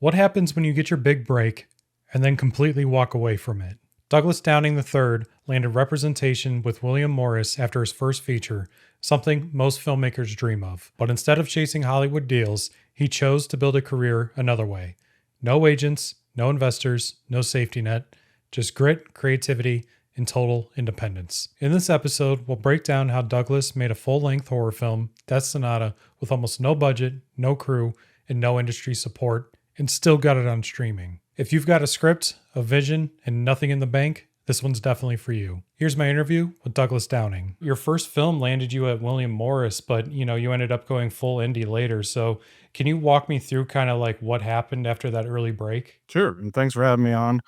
What happens when you get your big break and then completely walk away from it? Douglas Downing III landed representation with William Morris after his first feature, something most filmmakers dream of. But instead of chasing Hollywood deals, he chose to build a career another way. No agents, no investors, no safety net, just grit, creativity, and total independence. In this episode, we'll break down how Douglas made a full-length horror film, Death Sonata, with almost no budget, no crew, and no industry support, and still got it on streaming. If you've got a script, a vision, and nothing in the bank, this one's definitely for you. Here's my interview with Douglas Downing. Your first film landed you at William Morris, but you ended up going full indie later. So can you walk me through kind of like what happened after that early break? Sure, and thanks for having me on.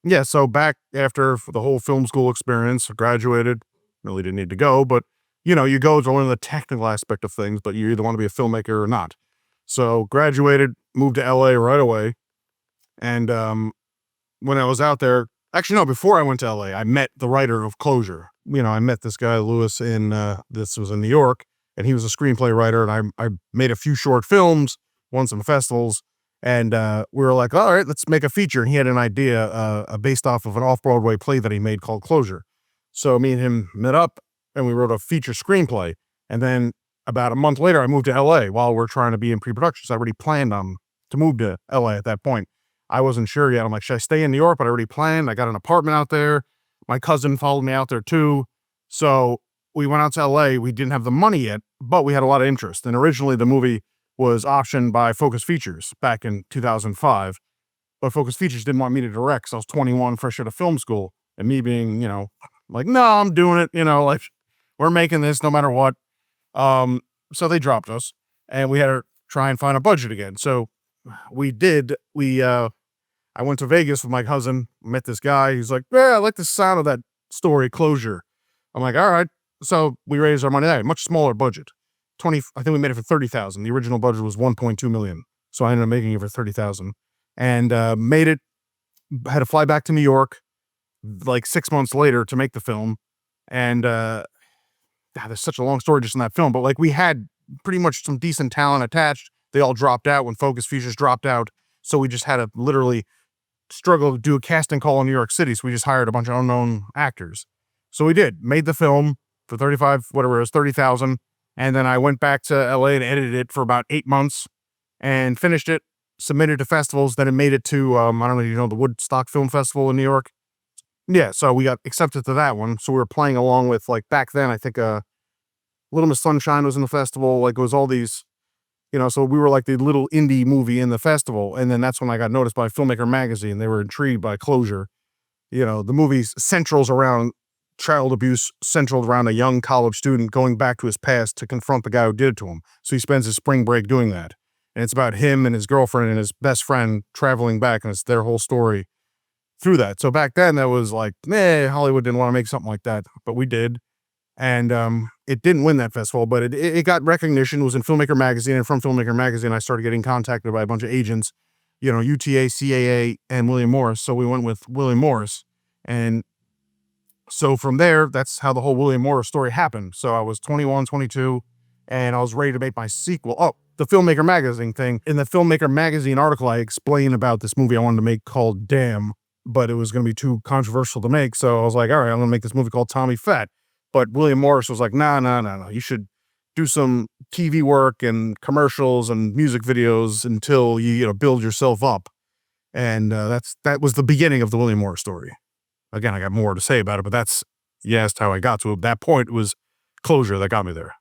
Yeah, so back after the whole film school experience, I graduated, really didn't need to go, but you go to learn the technical aspect of things, but you either want to be a filmmaker or not. So graduated, moved to LA right away, and when I was out there, actually no, before I went to LA, I met the writer of Closure. I met this guy Lewis in this was in New York, and he was a screenplay writer, and I made a few short films, won some festivals. And we were like, all right, let's make a feature. And he had an idea based off of an off-Broadway play that he made called Closure. So me and him met up and we wrote a feature screenplay. And then about a month later, I moved to LA while we're trying to be in pre-production. So I already planned to move to LA at that point. I wasn't sure yet. I'm like, should I stay in New York? But I already planned. I got an apartment out there. My cousin followed me out there too. So we went out to LA. We didn't have the money yet, but we had a lot of interest. And originally the movie was optioned by Focus Features back in 2005. But Focus Features didn't want me to direct, so I was 21, fresh out of film school. And me being, like, no, I'm doing it, like, we're making this no matter what. So they dropped us, and we had to try and find a budget again. So we did. I went to Vegas with my cousin, met this guy. He's like, yeah, I like the sound of that story, Closure. I'm like, all right. So we raised our money there, much smaller budget. I think we made it for 30,000. The original budget was 1.2 million. So I ended up making it for 30,000 and made it, had to fly back to New York like 6 months later to make the film. And there's such a long story just in that film, but like we had pretty much some decent talent attached. They all dropped out when Focus Features dropped out. So we just had to literally struggle to do a casting call in New York City. So we just hired a bunch of unknown actors. So we did, made the film for 30,000. And then I went back to LA and edited it for about 8 months and finished it, submitted to festivals. Then it made it to, I don't know, the Woodstock Film Festival in New York. Yeah, so we got accepted to that one. So we were playing along with, like, back then, I think Little Miss Sunshine was in the festival. Like, it was all these, so we were like the little indie movie in the festival. And then that's when I got noticed by Filmmaker magazine. They were intrigued by Closure. The movie's centrals around child abuse, centered around a young college student going back to his past to confront the guy who did it to him. So he spends his spring break doing that. And it's about him and his girlfriend and his best friend traveling back, and it's their whole story through that. So back then that was like, Hollywood didn't want to make something like that, but we did. And it didn't win that festival, but it got recognition. It was in Filmmaker magazine, and from Filmmaker magazine, I started getting contacted by a bunch of agents, UTA, CAA, and William Morris. So we went with William Morris. And so from there, that's how the whole William Morris story happened. So I was 21, 22, and I was ready to make my sequel. Oh, the Filmmaker magazine thing. In the Filmmaker magazine article, I explain about this movie I wanted to make called Damn, but it was going to be too controversial to make. So I was like, all right, I'm going to make this movie called Tommy Fat. But William Morris was like, no. You should do some TV work and commercials and music videos until you build yourself up. And that was the beginning of the William Morris story. Again, I got more to say about it, but you asked how I got to it. That point was Closure that got me there.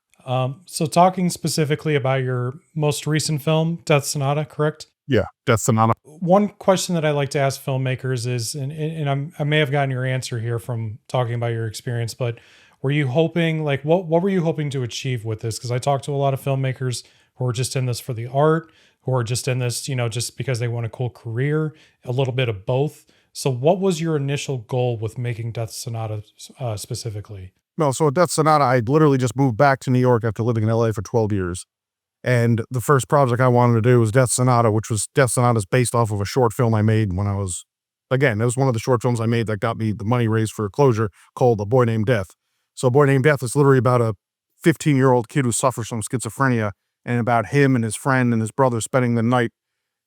So talking specifically about your most recent film, Death Sonata, correct? Yeah, Death Sonata. One question that I like to ask filmmakers is, I may have gotten your answer here from talking about your experience, but were you hoping, like, what were you hoping to achieve with this? Because I talk to a lot of filmmakers who are just in this for the art, who are just in this, just because they want a cool career, a little bit of both. So what was your initial goal with making Death Sonata specifically? No, so Death Sonata, I literally just moved back to New York after living in LA for 12 years. And the first project I wanted to do was Death Sonata, which was Death Sonata is based off of a short film I made when I was, again, it was one of the short films I made that got me the money raised for Closure, called A Boy Named Death. So A Boy Named Death is literally about a 15-year-old kid who suffers from schizophrenia, and about him and his friend and his brother spending the night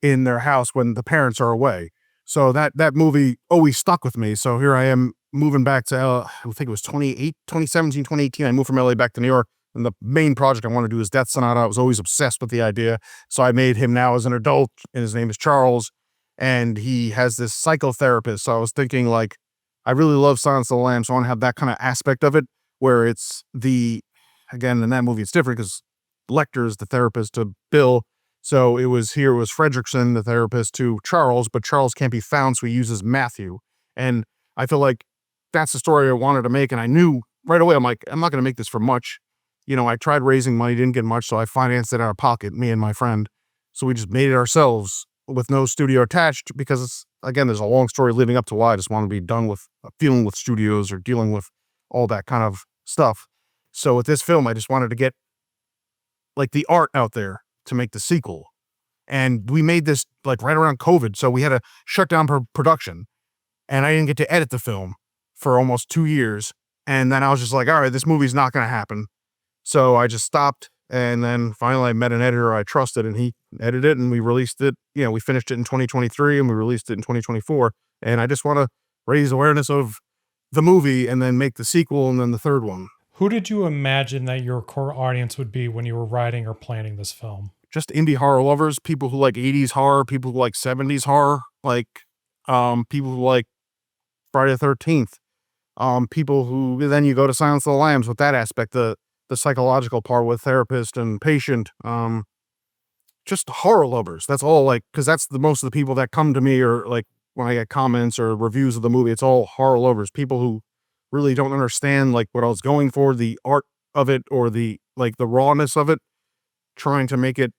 in their house when the parents are away. So that movie always stuck with me. So here I am moving back to, I think it was 2017, 2018. I moved from LA back to New York. And the main project I want to do is Death Sonata. I was always obsessed with the idea. So I made him now as an adult, and his name is Charles. And he has this psychotherapist. So I was thinking, like, I really love Silence of the Lambs. So I want to have that kind of aspect of it where it's again, in that movie, it's different because Lecter is the therapist to Bill. So it was Fredrickson, the therapist, to Charles, but Charles can't be found. So he uses Matthew. And I feel like that's the story I wanted to make. And I knew right away, I'm like, I'm not going to make this for much. I tried raising money, didn't get much. So I financed it out of pocket, me and my friend. So we just made it ourselves with no studio attached because again, there's a long story leading up to why I just want to be done with dealing with studios or dealing with all that kind of stuff. So with this film, I just wanted to get like the art out there to make the sequel. And we made this like right around COVID. So we had to shut down production, and I didn't get to edit the film for almost 2 years. And then I was just like, all right, this movie's not going to happen. So I just stopped. And then finally I met an editor I trusted, and he edited it, and we released it. We finished it in 2023 and we released it in 2024. And I just want to raise awareness of the movie and then make the sequel and then the third one. Who did you imagine that your core audience would be when you were writing or planning this film? Just indie horror lovers, people who like 80s horror, people who like 70s horror, like people who like Friday the 13th, people who then you go to Silence of the Lambs with that aspect, the psychological part with therapist and patient, just horror lovers. That's all, like, because that's the most of the people that come to me, or like when I get comments or reviews of the movie, it's all horror lovers, people who really don't understand like what I was going for, the art of it, or the rawness of it, trying to make it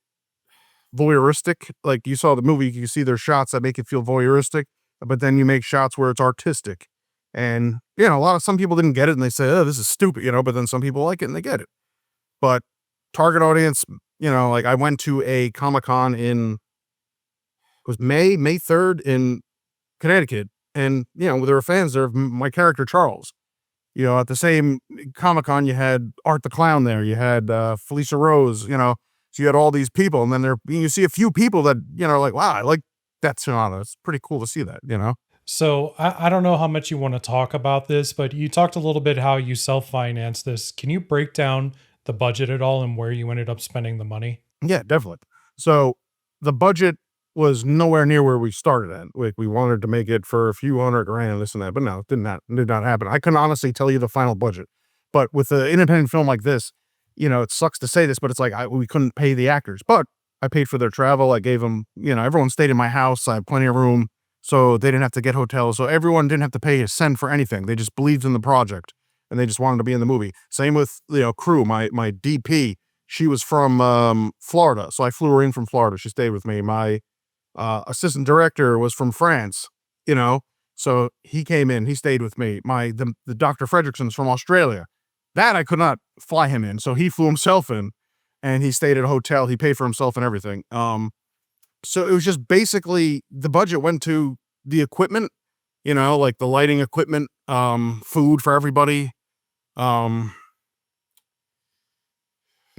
voyeuristic. Like, you saw the movie, you see there's shots that make it feel voyeuristic, but then you make shots where it's artistic. And some people didn't get it and they say, oh, this is stupid, but then some people like it and they get it. But target audience, like I went to a Comic-Con it was May 3rd in Connecticut, and there were fans there of my character Charles. At the same Comic-Con, you had Art the Clown there, you had Felicia Rose, so you had all these people, and then you see a few people that, like, wow, I like that Sonata. It's pretty cool to see that, So I don't know how much you want to talk about this, but you talked a little bit how you self-financed this. Can you break down the budget at all and where you ended up spending the money? Yeah, definitely. So the budget was nowhere near where we started at. We wanted to make it for a few $100,000, this and that, but no, it did not happen. I couldn't honestly tell you the final budget. But with an independent film like this, it sucks to say this, but it's like we couldn't pay the actors. But I paid for their travel. I gave them, everyone stayed in my house. I had plenty of room, so they didn't have to get hotels. So everyone didn't have to pay a cent for anything. They just believed in the project, and they just wanted to be in the movie. Same with, crew. My DP, she was from Florida, so I flew her in from Florida. She stayed with me. My assistant director was from France, so he came in, he stayed with me. The Dr. Fredrickson's from Australia. That I could not fly him in, so he flew himself in, and he stayed at a hotel. He paid for himself and everything. So it was just basically the budget went to the equipment, like the lighting equipment, food for everybody.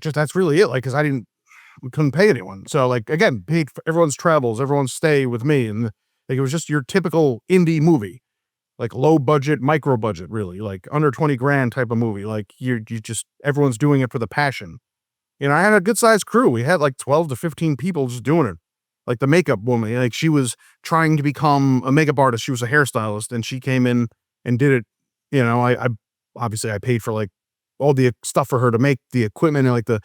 Just that's really it. Like, because we couldn't pay anyone. So like, again, paid for everyone's travels, everyone's stay with me. And like, it was just your typical indie movie, like low budget, micro budget, really, like under 20 grand type of movie. Like you just, everyone's doing it for the passion. I had a good sized crew. We had like 12 to 15 people just doing it. Like the makeup woman, like she was trying to become a makeup artist. She was a hairstylist, and she came in and did it. I obviously I paid for like all the stuff for her to make the equipment, and like the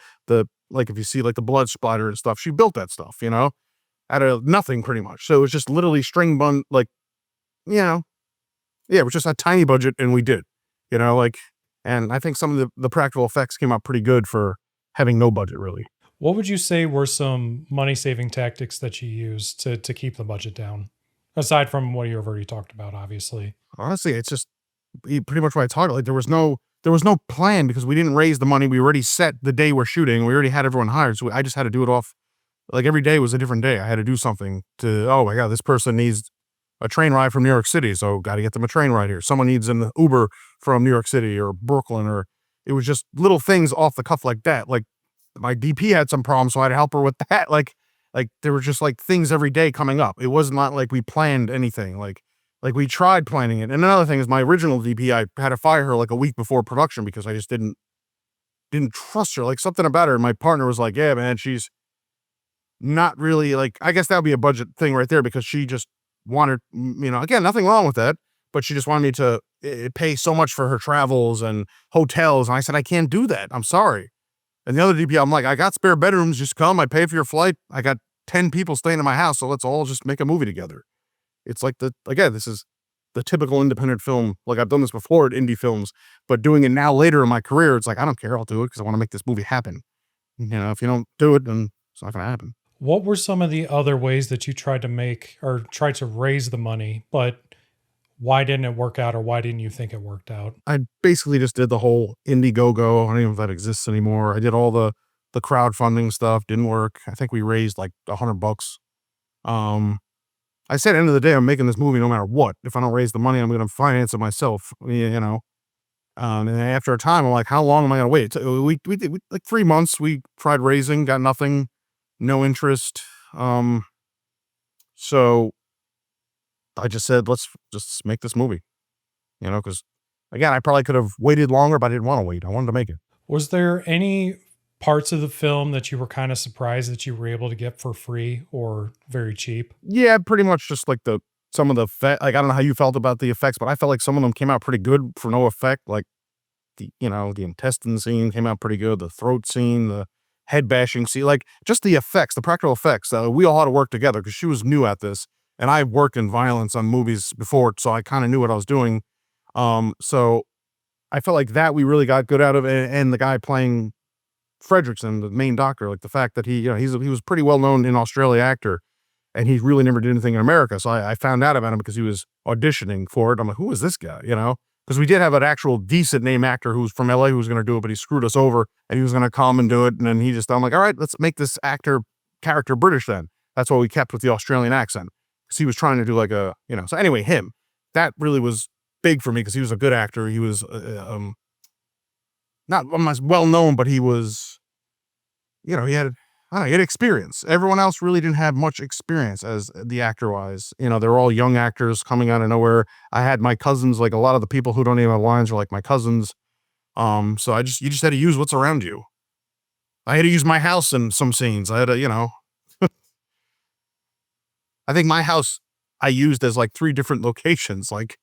like, if you see like the blood splatter and stuff, she built that stuff, out of nothing pretty much. So it was just literally string bun, like, yeah, it was just a tiny budget, and we did, like, and I think some of the practical effects came out pretty good for having no budget, really. What would you say were some money-saving tactics that you used to keep the budget down? Aside from what you've already talked about, obviously. Honestly, it's just pretty much what I talked. Like, there was no plan because we didn't raise the money. We already set the day we're shooting. We already had everyone hired. So I just had to do it off. Like, every day was a different day. I had to do something to, oh my God, this person needs a train ride from New York City. So got to get them a train ride here. Someone needs an Uber from New York City or Brooklyn, or it was just little things off the cuff like that. Like, my DP had some problems, so I had to help her with that. Like, Like there were just like things every day coming up. It was not like we planned anything. Like we tried planning it. And another thing is my original DP, I had to fire her like a week before production because I just didn't trust her. Like something about her. My partner was like, yeah, man, she's not really like, I guess that would be a budget thing right there because she just wanted, again, nothing wrong with that, but she just wanted me to pay so much for her travels and hotels. And I said, I can't do that. I'm sorry. And the other DP, I'm like, I got spare bedrooms. Just come. I pay for your flight. I got 10 people staying in my house. So let's all just make a movie together. It's like again, this is the typical independent film. Like I've done this before at indie films, but doing it now later in my career, it's like, I don't care. I'll do it because I want to make this movie happen. If you don't do it, then it's not going to happen. What were some of the other ways that you tried to make or tried to raise the money, but why didn't it work out or why didn't you think it worked out? I basically just did the whole Indiegogo. I don't even know if that exists anymore. I did all the crowdfunding stuff. Didn't work. I think we raised like $100. Um, I said, at the end of the day, I'm making this movie no matter what. If I don't raise the money, I'm going to finance it myself. And after a time, I'm like, how long am I going to wait? So we did like 3 months. We tried raising, got nothing, no interest. So I just said, let's just make this movie, because again, I probably could have waited longer, but I didn't want to wait. I wanted to make it. Was there any parts of the film that you were kind of surprised that you were able to get for free or very cheap? Yeah, pretty much just like some of the like, I don't know how you felt about the effects, but I felt like some of them came out pretty good for no effect. Like the intestine scene came out pretty good. The throat scene, the head bashing scene, like just the effects, the practical effects. We all had to work together because she was new at this, and I worked in violence on movies before, so I kind of knew what I was doing. So I felt like that we really got good out of it, and the guy playing Fredrickson, the main doctor, like the fact that he was pretty well known in Australia actor, and he really never did anything in America. So I found out about him because he was auditioning for it. I'm like, who is this guy? Because we did have an actual decent name actor who was from LA who was going to do it, but he screwed us over and he was going to come and do it. And then I'm like, all right, let's make this actor character British then. That's what we kept with the Australian accent because he was trying to do like so anyway, that really was big for me because he was a good actor. He was, not as well known, but he was, he had, I don't know, he had experience. Everyone else really didn't have much experience as the actor wise. They're all young actors coming out of nowhere. I had my cousins, like a lot of the people who don't even have lines are like my cousins. So you just had to use what's around you. I had to use my house in some scenes. I had to, I think my house I used as like 3 different locations. Like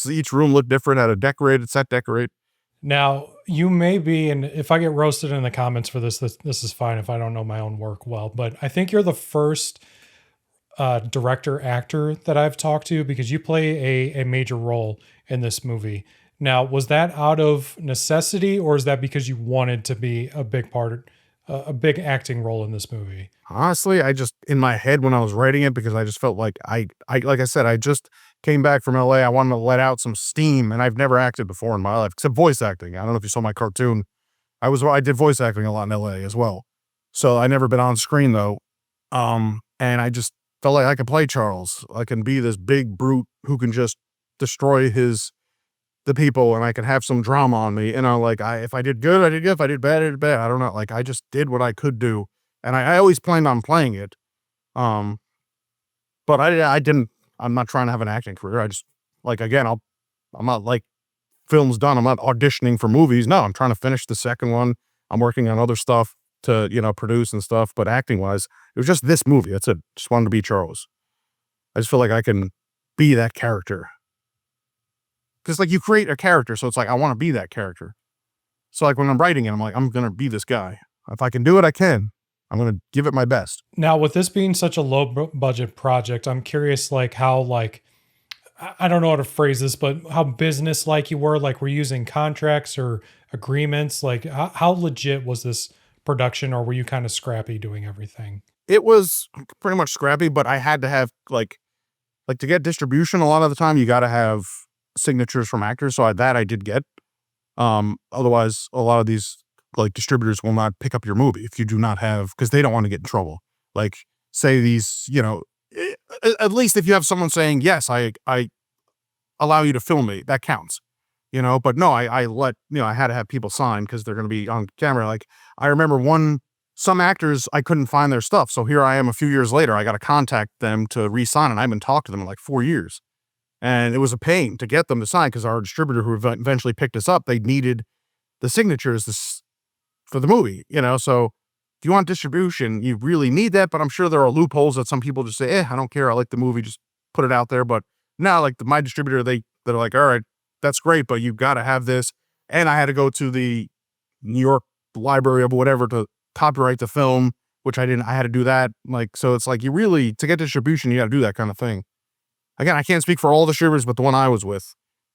each room looked different, had a decorated set decorate. Now, you may be, and if I get roasted in the comments for this is fine if I don't know my own work well, but I think you're the first director actor that I've talked to because you play a major role in this movie. Now, was that out of necessity or is that because you wanted to be a big part, a big acting role in this movie? Honestly, I just in my head when I was writing it because I just felt like I like I said, I just came back from LA. I wanted to let out some steam, and I've never acted before in my life except voice acting. I don't know if you saw my cartoon. I did voice acting a lot in LA as well. So I never been on screen though. And I just felt like I could play Charles. I can be this big brute who can just destroy the people, and I can have some drama on me. Like if I did good, I did good. If I did bad, I did bad. I don't know. Like I just did what I could do. And I always planned on playing it. But I didn't, I'm not trying to have an acting career. I just like, again, I'm not like film's done. I'm not auditioning for movies. No, I'm trying to finish the second one. I'm working on other stuff to, produce and stuff. But acting wise, it was just this movie. That's it. Just wanted to be Charles. I just feel like I can be that character. Cause like you create a character. So it's like, I want to be that character. So like when I'm writing it, I'm like, I'm going to be this guy. If I can do it, I can. I'm going to give it my best. Now, with this being such a low budget project, I'm curious, like how, I don't know how to phrase this, but how business like you were. Like, were you using contracts or agreements? Like, how legit was this production, or were you kind of scrappy doing everything? It was pretty much scrappy, but I had to have like to get distribution. A lot of the time, you got to have signatures from actors. So I did get. Otherwise, a lot of these like distributors will not pick up your movie if you do not have, because they don't want to get in trouble. Like say these, at least if you have someone saying, yes, I allow you to film me, that counts, but no, I let, I had to have people sign because they're going to be on camera. Like I remember one some actors, I couldn't find their stuff. So here I am a few years later, I got to contact them to re-sign, and I haven't talked to them in like 4 years. And it was a pain to get them to sign because our distributor who eventually picked us up, they needed the signatures for the movie, So if you want distribution, you really need that. But I'm sure there are loopholes that some people just say, I don't care. I like the movie. Just put it out there. But now, like my distributor, they're like, all right, that's great, but you've got to have this. And I had to go to the New York library or whatever to copyright the film, which I didn't. I had to do that. Like, so it's like to get distribution, you got to do that kind of thing. Again, I can't speak for all distributors, but the one I was with,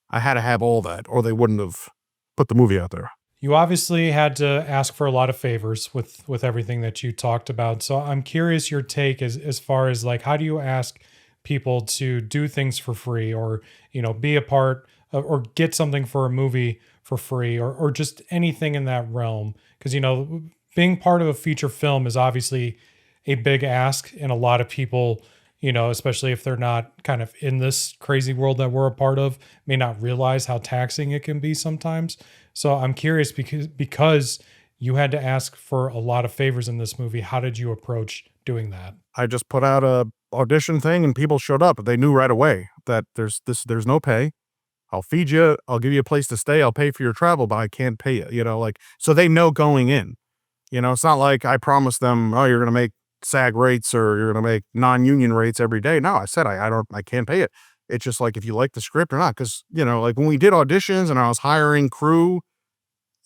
I had to have all that, or they wouldn't have put the movie out there. You obviously had to ask for a lot of favors with everything that you talked about. So I'm curious your take as far as like how do you ask people to do things for free, or be a part of, or get something for a movie for free, or just anything in that realm, because being part of a feature film is obviously a big ask, and a lot of people, especially if they're not kind of in this crazy world that we're a part of, may not realize how taxing it can be sometimes. So I'm curious, because you had to ask for a lot of favors in this movie. How did you approach doing that? I just put out a audition thing and people showed up. They knew right away that there's no pay. I'll feed you, I'll give you a place to stay, I'll pay for your travel, but I can't pay you, so they know going in. It's not like I promised them, oh, you're gonna make SAG rates or you're gonna make non-union rates every day. No, I said I can't pay it. It's just like if you like the script or not, because like when we did auditions and I was hiring crew,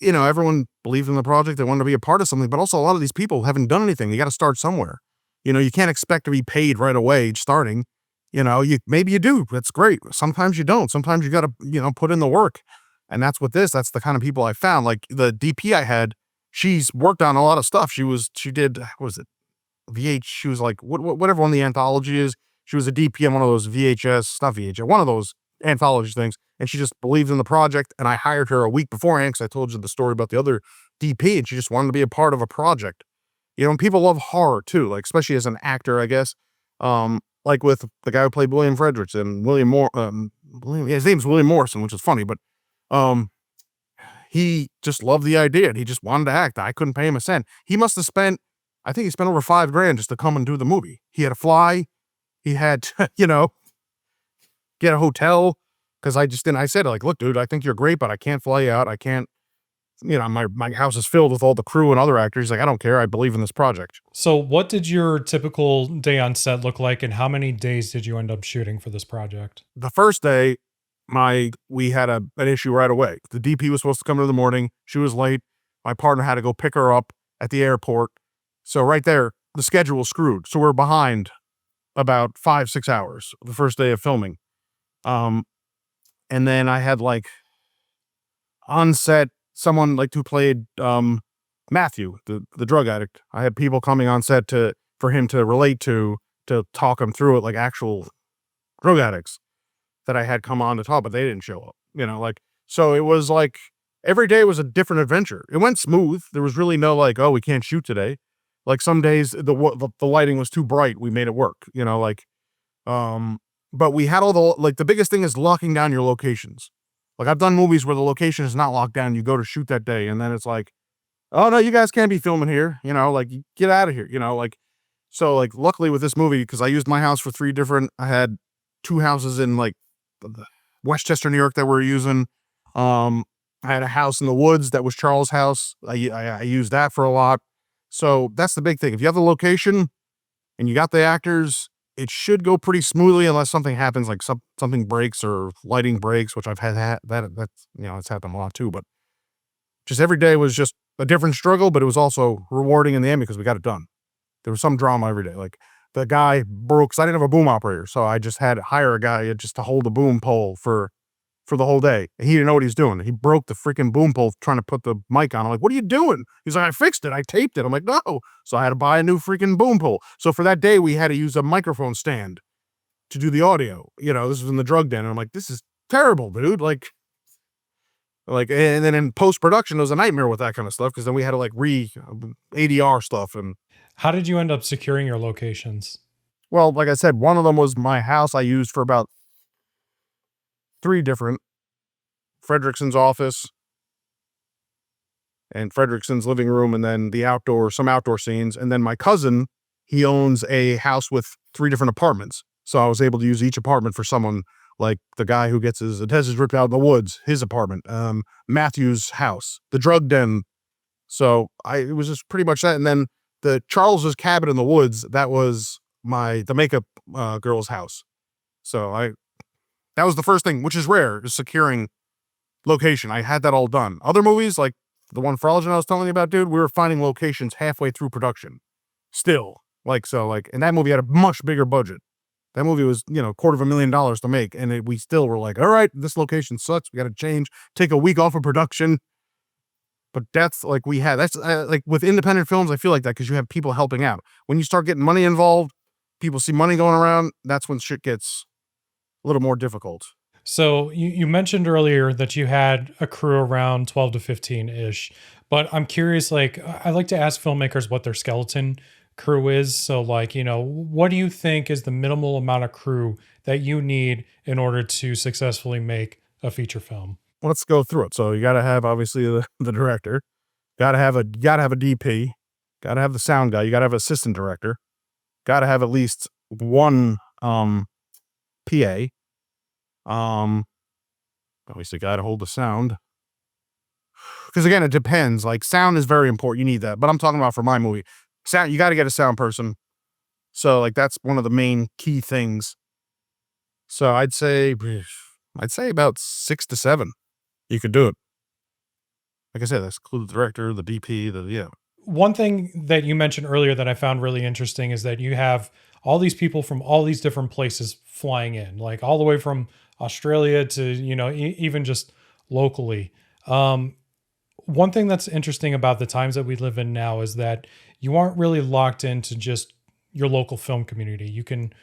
everyone believed in the project. They wanted to be a part of something, but also a lot of these people haven't done anything. You got to start somewhere. You can't expect to be paid right away starting. Maybe you do. That's great. Sometimes you don't. Sometimes you got to, put in the work. And that's that's the kind of people I found. Like the DP I had, she's worked on a lot of stuff. She did, what was it? She was like, whatever one of the anthology is. She was a DP on one of those not VHS, one of those anthology things. And she just believed in the project. And I hired her a week beforehand because I told you the story about the other DP, and she just wanted to be a part of a project. People love horror too, like especially as an actor, I guess. Like with the guy who played William Fredericks and his name's William Morrison, which is funny, but he just loved the idea and he just wanted to act. I couldn't pay him a cent. I think he spent over $5,000 just to come and do the movie. He had to fly. He had to, get a hotel. Cause I said, like, look, dude, I think you're great, but I can't fly you out. I can't, my house is filled with all the crew and other actors. He's like, I don't care. I believe in this project. So what did your typical day on set look like, and how many days did you end up shooting for this project? The first day, we had an issue right away. The DP was supposed to come in the morning. She was late. My partner had to go pick her up at the airport. So right there, the schedule was screwed. So we're behind about 5-6 hours the first day of filming. And then I had like on set someone like who played Matthew, the drug addict. I had people coming on set for him to relate to talk him through it, like actual drug addicts that I had come on to talk, but they didn't show up. So it was like every day was a different adventure. It went smooth. There was really no like, oh, we can't shoot today. Like some days the lighting was too bright. We made it work. But we had the biggest thing is locking down your locations. Like I've done movies where the location is not locked down. You go to shoot that day and then it's like, oh no, you guys can't be filming here. Get out of here. So like luckily with this movie, because I used my house for I had 2 houses in like Westchester, New York that we're using. I had a house in the woods that was Charles' house. I used that for a lot. So that's the big thing. If you have the location and you got the actors, it should go pretty smoothly unless something happens, like something breaks or lighting breaks, which I've had that's it's happened a lot too. But just every day was just a different struggle, but it was also rewarding in the end because we got it done. There was some drama every day. Like the guy broke, because I didn't have a boom operator, so I just had to hire a guy just to hold the boom pole for the whole day. And he didn't know what he's doing. He broke the freaking boom pole trying to put the mic on. I'm like, what are you doing? He's like, I fixed it. I taped it. I'm like, no. So I had to buy a new freaking boom pole. So for that day, we had to use a microphone stand to do the audio. This was in the drug den. And I'm like, this is terrible, dude. Like, and then in post-production, it was a nightmare with that kind of stuff, because then we had to like ADR stuff. And how did you end up securing your locations? Well, like I said, one of them was my house I used for about 3 different. Fredrickson's office. and Fredrickson's living room, and then some outdoor scenes. And then my cousin, he owns a house with 3 different apartments. So I was able to use each apartment for someone, like the guy who gets his intestines ripped out in the woods, his apartment, Matthew's house, the drug den. So it was just pretty much that. And then the Charles's cabin in the woods, that was the makeup girl's house. So that was the first thing, which is rare, is securing location. I had that all done. Other movies, like the one Froligen I was telling you about, dude, we were finding locations halfway through production. Still. And that movie had a much bigger budget. That movie was, $250,000 to make. And we still were like, all right, this location sucks. We got to change, take a week off of production. But that's like that's like with independent films, I feel like that because you have people helping out. When you start getting money involved, people see money going around, that's when shit gets a little more difficult. So you mentioned earlier that you had a crew around 12 to 15 ish, but I'm curious, like, I like to ask filmmakers what their skeleton crew is. So, like, what do you think is the minimal amount of crew that you need in order to successfully make a feature film? Let's go through it. So you got to have obviously the director, got to have a DP, got to have the sound guy, you got to have assistant director, got to have at least one PA. Obviously got to hold the sound. Because again, it depends. Like sound is very important. You need that. But I'm talking about for my movie, sound. You got to get a sound person. So like that's one of the main key things. So I'd say about 6 to 7. You could do it. Like I said, that's include the director, the DP, One thing that you mentioned earlier that I found really interesting is that you have all these people from all these different places flying in, like all the way from Australia to, even just locally. One thing that's interesting about the times that we live in now is that you aren't really locked into just your local film community. You can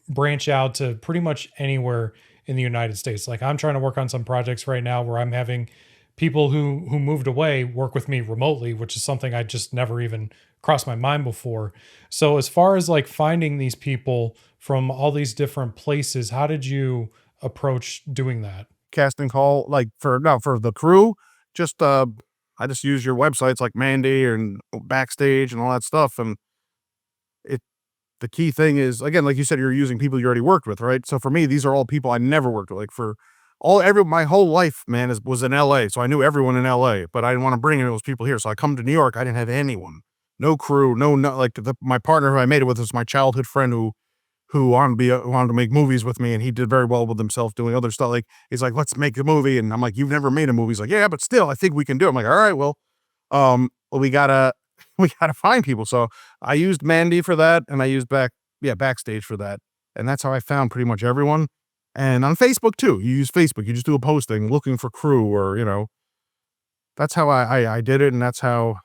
branch out to pretty much anywhere in the United States. Like I'm trying to work on some projects right now where I'm having people who moved away work with me remotely, which is something I just never even crossed my mind before. So as far as like finding these people from all these different places, how did you approach doing that? casting call. Like for the crew, just I just use your websites like Mandy and Backstage and all that stuff. And the key thing is, again, like you said, you're using people you already worked with, right? So for me, these are all people I never worked with. Like my whole life, man, was in LA. So I knew everyone in LA, but I didn't want to bring any of those people here. So I come to New York, I didn't have anyone, no crew, no, like my partner who I made it with was my childhood friend who wanted to make movies with me, and he did very well with himself doing other stuff. Like he's like, let's make a movie, and I'm like, you've never made a movie. He's like, yeah, but still, I think we can do it. I'm like, all right, well, we gotta find people. So I used Mandy for that, and I used Backstage for that, and that's how I found pretty much everyone. And on Facebook too, you use Facebook. You just do a posting looking for crew, or that's how I did it, and that's how.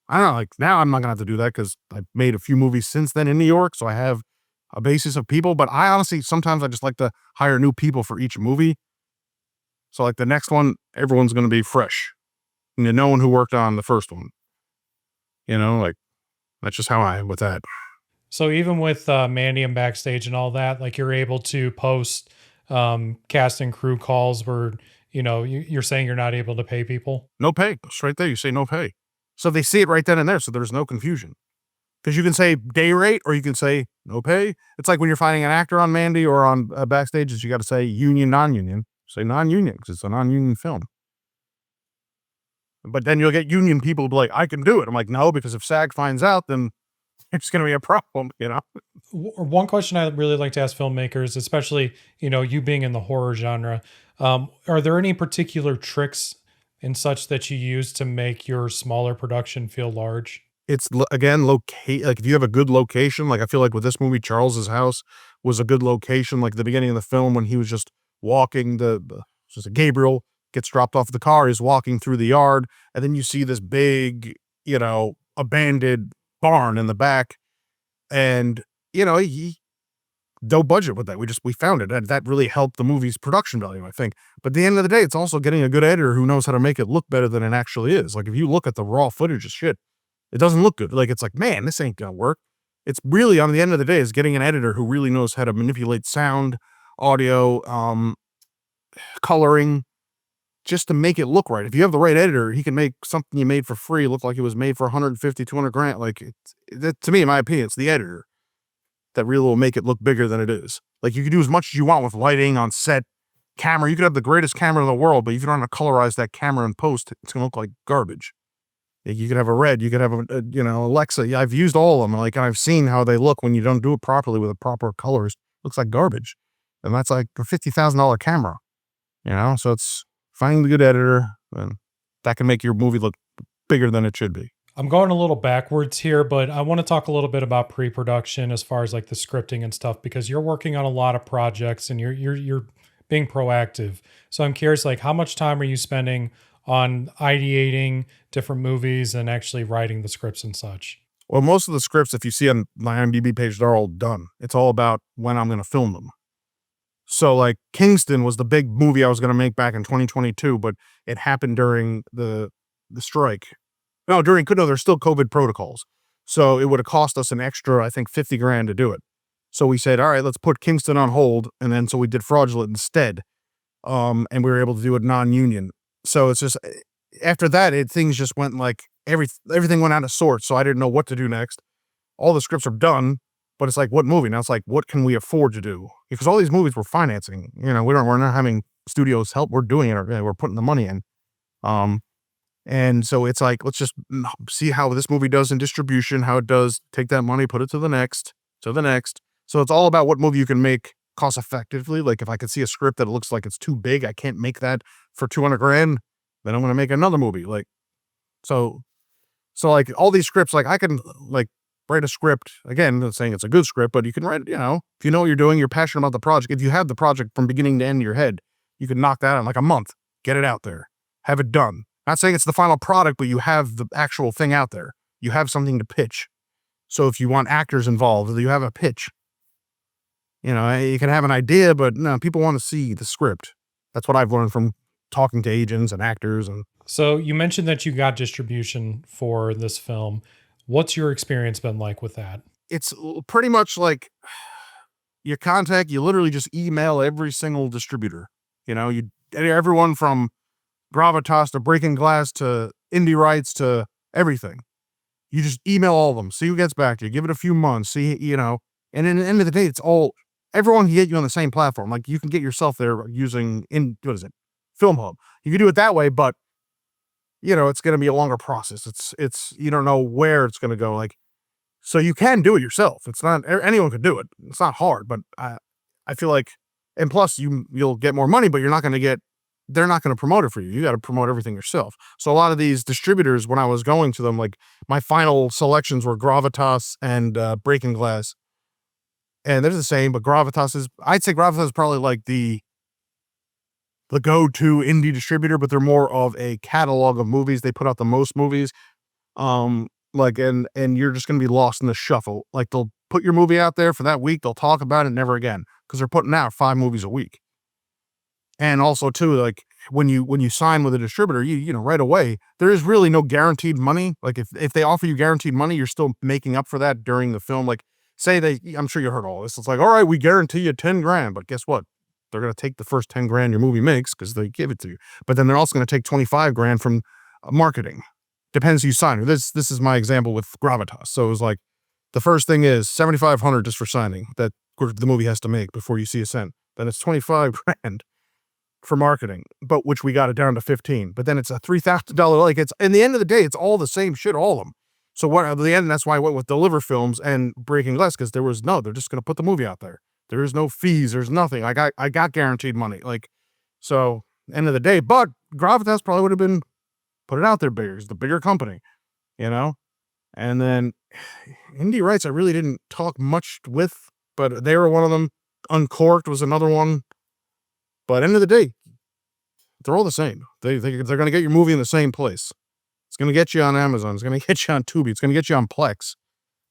I don't know. Like now, I'm not gonna have to do that because I've made a few movies since then in New York, so I have a basis of people. But I honestly sometimes I just like to hire new people for each movie. So like the next one, everyone's gonna be fresh, and no one who worked on the first one. Like that's just how I am with that. So even with Mandy and Backstage and all that, like you're able to post cast and crew calls where, you're saying you're not able to pay people. No pay. It's right there. You say no pay. So they see it right then and there. So there's no confusion. Because you can say day rate or you can say no pay. It's like when you're finding an actor on Mandy or on Backstage, you got to say union, non-union. Say non-union because it's a non-union film. But then you'll get union people be like, I can do it. I'm like, no, because if SAG finds out, then it's going to be a problem. One question I really like to ask filmmakers, especially, you being in the horror genre, are there any particular tricks and such that you use to make your smaller production feel large? It's again, locate, like if you have a good location, like I feel like with this movie, Charles's house was a good location. Like the beginning of the film when he was just walking, just Gabriel gets dropped off the car, he's walking through the yard, and then you see this big, abandoned barn in the back, and he no budget with that. We found it, and that really helped the movie's production value, I think. But at the end of the day, it's also getting a good editor who knows how to make it look better than it actually is. Like if you look at the raw footage of shit, it doesn't look good. Like it's like, man, this ain't gonna work. It's really, on the end of the day, is getting an editor who really knows how to manipulate sound, audio, coloring, just to make it look right. If you have the right editor, he can make something you made for free look like it was made for 150, 200 grand. Like, that, to me, in my opinion, it's the editor that really will make it look bigger than it is. Like, you can do as much as you want with lighting on set, camera. You could have the greatest camera in the world, but if you don't know how to colorize that camera in post, it's gonna look like garbage. You could have a red, you could have Alexa. Yeah, I've used all of them. Like, and I've seen how they look when you don't do it properly with the proper colors. It looks like garbage, and that's like a $50,000 camera. So it's finding the good editor, and that can make your movie look bigger than it should be. I'm going a little backwards here, but I want to talk a little bit about pre-production as far as like the scripting and stuff, because you're working on a lot of projects and you're being proactive. So I'm curious, like, how much time are you spending on ideating different movies and actually writing the scripts and such? Well, most of the scripts, if you see on my IMDb page, they're all done. It's all about when I'm going to film them. So, like, Kingston was the big movie I was going to make back in 2022, but it happened during the strike. No, there's still COVID protocols. So it would have cost us an extra, I think, 50 grand to do it. So we said, all right, let's put Kingston on hold. And then so we did Fraudulent instead. And we were able to do it non-union. So it's just, after that, things just went like, everything went out of sorts. So I didn't know what to do next. All the scripts are done, but it's like, what movie? Now it's like, what can we afford to do? Because all these movies we're financing, we're not having studios help. We're doing it. We're putting the money in. And so it's like, let's just see how this movie does in distribution, how it does, take that money, put it to the next. So it's all about what movie you can make cost effectively. Like, if I could see a script that looks like it's too big, I can't make that for 200 grand, then I'm going to make another movie. Like, so like all these scripts, like I can like write a script, again, not saying it's a good script, but you can write, if you know what you're doing, you're passionate about the project. If you have the project from beginning to end in your head, you can knock that out in like a month, get it out there, have it done. Not saying it's the final product, but you have the actual thing out there. You have something to pitch. So if you want actors involved, you have a pitch. You can have an idea, but no, people want to see the script. That's what I've learned from talking to agents and actors. And So you mentioned that you got distribution for this film. What's your experience been like with that? it's pretty much like you literally just email every single distributor. Everyone from Gravitas to Breaking Glass to Indie Rights to everything. You just email all of them, see who gets back to you, give it a few months, see, and in the end of the day, everyone can get you on the same platform. Like, you can get yourself there using, Film Hub. You can do it that way, but, it's going to be a longer process. You don't know where it's going to go. Like, so you can do it yourself. It's not, anyone could do it. It's not hard, but I feel like, and plus you'll get more money, but they're not going to promote it for you. You got to promote everything yourself. So a lot of these distributors, when I was going to them, like, my final selections were Gravitas and Breaking Glass. And they're the same, but I'd say Gravitas is probably like the go-to indie distributor, but they're more of a catalog of movies. They put out the most movies. Like, and you're just going to be lost in the shuffle. Like, they'll put your movie out there for that week. They'll talk about it, never again, because they're putting out 5 movies a week. And also too, like, when you sign with a distributor, you know right away, there is really no guaranteed money. Like, if they offer you guaranteed money, you're still making up for that during the film. Like, I'm sure you heard all this. It's like, all right, we guarantee you 10 grand, but guess what? They're going to take the first 10 grand your movie makes because they give it to you. But then they're also going to take 25 grand from marketing. Depends who you sign. This is my example with Gravitas. So it was like, the first thing is 7,500 just for signing that the movie has to make before you see a cent. Then it's 25 grand for marketing, but which we got it down to 15. But then it's a $3,000. Like, it's, in the end of the day, it's all the same shit, all of them. So what at the end, that's why I went with Deliver Films and Breaking Glass, because they're just going to put the movie out there. There is no fees. There's nothing. I got guaranteed money. Like, so end of the day, but Gravitas probably would have been put it out there bigger. It's the bigger company, and then Indie Rights, I really didn't talk much with, but they were one of them. Uncorked was another one. But end of the day, they're all the same. They're going to get your movie in the same place. It's going to get you on Amazon. It's going to get you on Tubi. It's going to get you on Plex.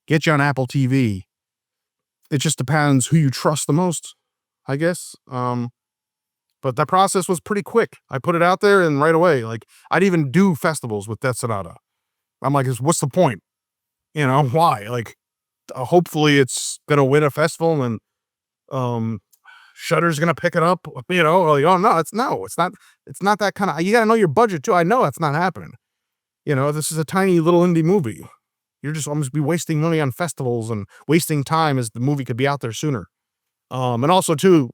Get you on Apple TV. It just depends who you trust the most, I guess. But that process was pretty quick. I put it out there and right away, like, I'd even do festivals with Death Sonata. I'm like, what's the point? Why? Like, hopefully it's going to win a festival and Shutter's gonna pick it up, like, oh no, it's not that kind of, you gotta know your budget too. I know that's not happening. This is a tiny little indie movie. You're just almost be wasting money on festivals and wasting time as the movie could be out there sooner. And also too,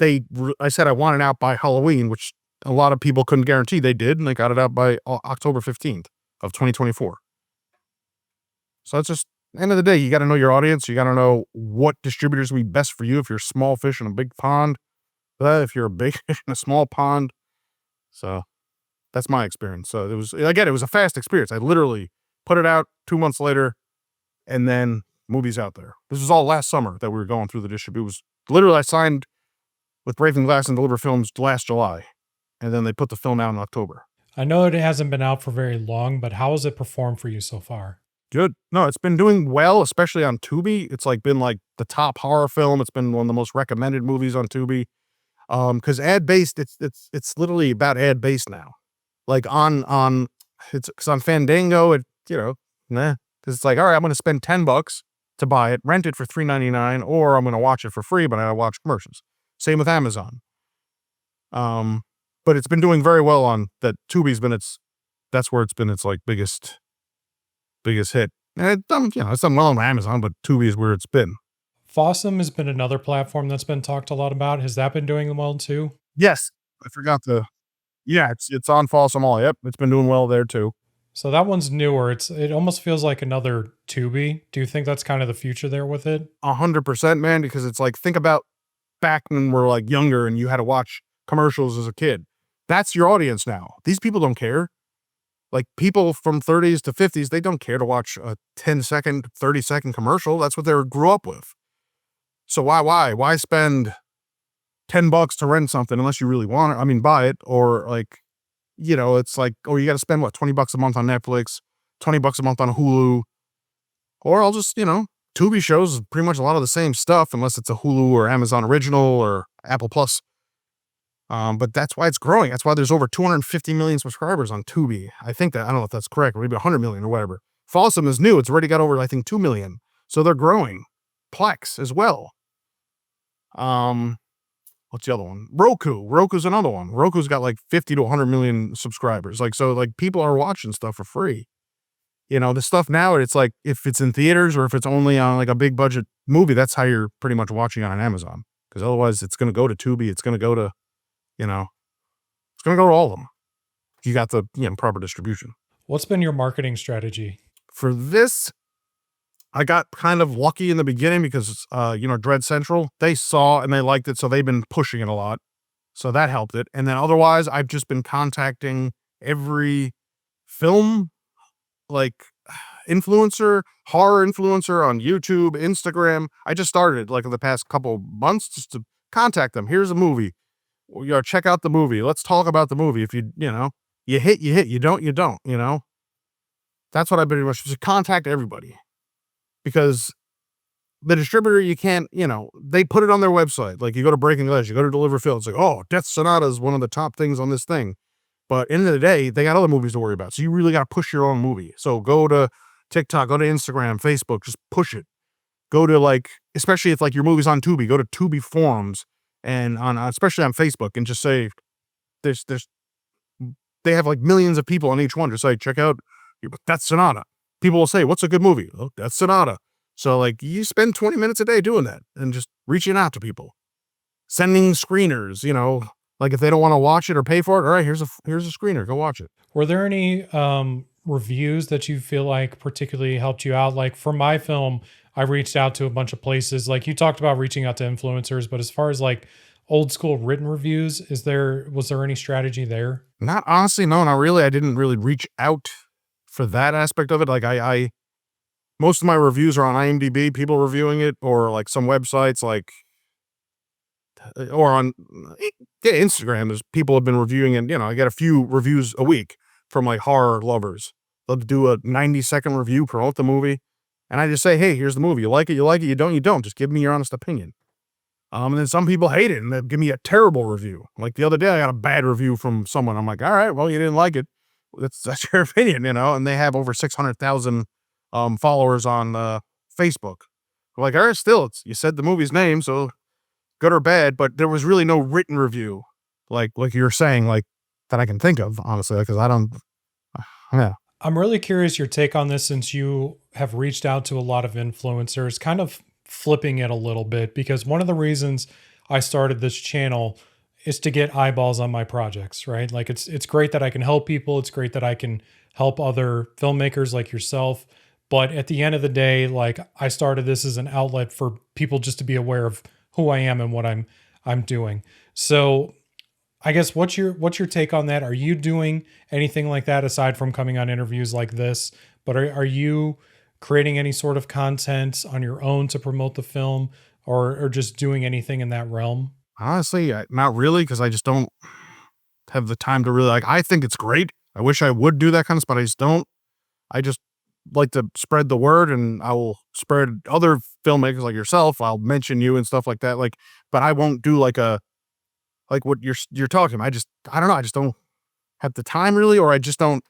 I said I want it out by Halloween, which a lot of people couldn't guarantee. They did, and they got it out by October 15th of 2024. So it's just, end of the day, you got to know your audience. You got to know what distributors will be best for you if you're a small fish in a big pond. If you're a big fish in a small pond. So that's my experience. So it was a fast experience. I literally put it out 2 months later, and then movies out there. This was all last summer that we were going through the distribute. It was literally, I signed with Raven Glass and Deliver Films last July, and then they put the film out in October. I know it hasn't been out for very long, but how has it performed for you so far? Good. No, it's been doing well, especially on Tubi. It's been the top horror film. It's been one of the most recommended movies on Tubi. Because ad based, it's literally about ad based now. Like it's on Fandango. Nah. Because it's all right, I'm going to spend $10 to buy it, rent it for $3.99, or I'm going to watch it for free, but I watch commercials. Same with Amazon. But it's been doing very well on that. Tubi's been that's where it's been its biggest hit. And it's done well on Amazon, but Tubi is where it's been. Fossum has been another platform that's been talked a lot about. Has that been doing well too? Yes, I forgot it's on Fossum All. Yep, it's been doing well there too. So that one's newer. It almost feels like another Tubi. Do you think that's kind of the future there with it? 100%, man, because it's think about back when we're younger and you had to watch commercials as a kid. That's your audience now. These people don't care. People from 30s to 50s, they don't care to watch a 10-second, 30-second commercial. That's what they grew up with. So why spend $10 to rent something unless you really want it? I mean, buy it, or it's or you got to spend what, $20 a month on Netflix, $20 a month on Hulu, or I'll just, Tubi shows pretty much a lot of the same stuff unless it's a Hulu or Amazon original or Apple Plus. But that's why it's growing. That's why there's over 250 million subscribers on Tubi. I don't know if that's correct, or maybe 100 million or whatever. Fossum is new. It's already got over, I think, 2 million. So they're growing. Plex as well. What's the other one? Roku. Roku's another one. Roku's got 50 to 100 million subscribers. People are watching stuff for free. The stuff now, it's if it's in theaters or if it's only on a big budget movie, that's how you're pretty much watching on Amazon. Because otherwise it's going to go to Tubi. It's going to go to, it's going to go to all of them. You got the proper distribution. What's been your marketing strategy? For this, I got kind of lucky in the beginning because, Dread Central, they saw and they liked it, so they've been pushing it a lot. So that helped it. And then otherwise, I've just been contacting every film, influencer, horror influencer on YouTube, Instagram. I just started in the past couple months just to contact them. Here's a movie. Check out the movie. Let's talk about the movie. If you hit, you don't, you don't, That's what I've been doing. Just contact everybody. Because the distributor, you can't, they put it on their website. You go to Breaking Glass, you go to Deliver Film, it's Death Sonata is one of the top things on this thing. But end of the day, they got other movies to worry about. So you really got to push your own movie. So go to TikTok, go to Instagram, Facebook, just push it. Go to especially if your movie's on Tubi, go to Tubi forums and especially on Facebook, and just say, they have millions of people on each one. Just check out Death Sonata. People will say, what's a good movie? Oh, Death Sonata. So you spend 20 minutes a day doing that and just reaching out to people, sending screeners, if they don't want to watch it or pay for it. All right, here's a screener. Go watch it. Were there any reviews that you feel particularly helped you out? For my film, I reached out to a bunch of places. You talked about reaching out to influencers, but as far as old school written reviews, was there any strategy there? Not honestly, no, not really. I didn't really reach out for that aspect of it. I most of my reviews are on IMDb, people reviewing it, or some websites or on Instagram. There's people have been reviewing it. I get a few reviews a week from horror lovers. They'll do a 90-second review, promote the movie, and I just say, hey, here's the movie. You like it, you don't, you don't. Just give me your honest opinion. And then some people hate it and they give me a terrible review. The other day, I got a bad review from someone. I'm all right, well, you didn't like it. That's your opinion, and they have over 600,000 followers on Facebook. All right, still, you said the movie's name, so good or bad, but there was really no written review, like you're saying, like that I can think of, honestly, because I don't. Yeah, I'm really curious your take on this since you have reached out to a lot of influencers, kind of flipping it a little bit, because one of the reasons I started this channel is to get eyeballs on my projects, right? Like it's great that I can help people, it's great that I can help other filmmakers like yourself, but at the end of the day, like I started this as an outlet for people just to be aware of who I am and what I'm doing. So I guess what's your take on that? Are you doing anything like that aside from coming on interviews like this? But are you creating any sort of content on your own to promote the film, or just doing anything in that realm? honestly, not really, because I just don't have the time to really like. I think it's great. I wish I would do that kind of stuff, but I just don't. I just like to spread the word, and I will spread other filmmakers like yourself. I'll mention you and stuff like that. Like, but I won't do like what you're talking about. I don't know. I just don't have the time really, or I just don't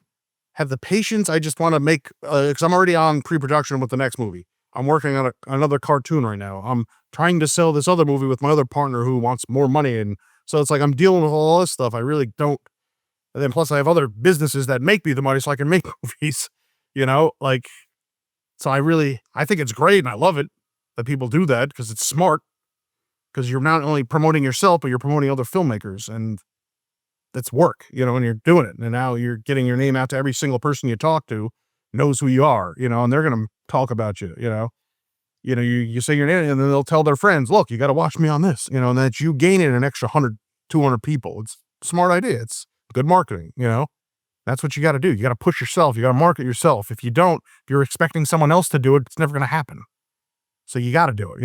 have the patience. I just want to make because I'm already on pre-production with the next movie. I'm working on another cartoon right now. I'm trying to sell this other movie with my other partner who wants more money, and so it's like I'm dealing with all this stuff. I really don't. And then plus I have other businesses that make me the money, so I can make movies. Like so. I think it's great, and I love it that people do that because it's smart. Because you're not only promoting yourself, but you're promoting other filmmakers, and that's work, and you're doing it. And now you're getting your name out to every single person you talk to knows who you are, and they're going to talk about you say your name and then they'll tell their friends, look, you got to watch me on this, and that you gain it an extra 100, 200 people. It's a smart idea. It's good marketing. That's what you got to do. You got to push yourself. You got to market yourself. If you don't, if you're expecting someone else to do it, it's never going to happen. So you got to do it.